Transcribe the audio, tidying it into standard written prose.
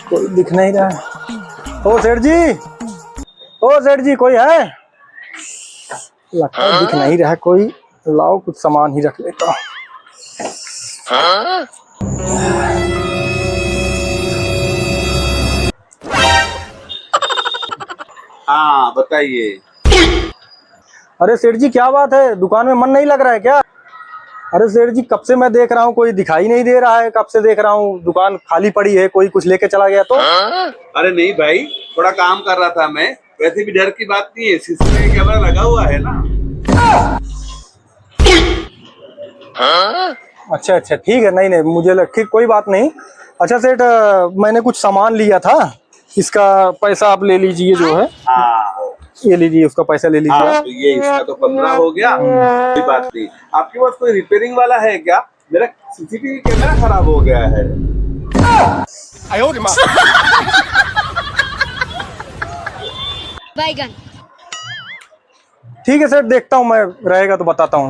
कोई दिख नहीं रहा है। ओ सेठ जी, ओ सेठ जी, कोई है? लगता है दिख नहीं रहा है कोई। लाओ कुछ सामान ही रख लेता हूँ। हाँ बताइए। अरे सेठ जी, क्या बात है? दुकान में मन नहीं लग रहा है क्या? अरे सेठ जी, कब से मैं देख रहा हूँ, कोई दिखाई नहीं दे रहा है। कब से देख रहा हूँ दुकान खाली पड़ी है, कोई कुछ लेके चला गया तो? अरे नहीं भाई, थोड़ा काम कर रहा था मैं। वैसे भी डर की बात नहीं है, सीसीटीवी कैमरा लगा हुआ है ना। अच्छा अच्छा, ठीक है। नहीं नहीं, मुझे ठीक, कोई बात नहीं। अच्छा सेठ, मैंने कुछ सामान लिया था, इसका पैसा आप ले लीजिए जो है। हाँ ये लीजिए, उसका पैसा ले लीजिए। हाँ, तो ये इसका तो 15 हो गया। कोई बात नहीं। आपके पास कोई रिपेयरिंग वाला है क्या? मेरा सीसीटीवी कैमरा खराब हो गया है। बैगन। ठीक है सेठ, देखता हूँ मैं, रहेगा तो बताता हूँ।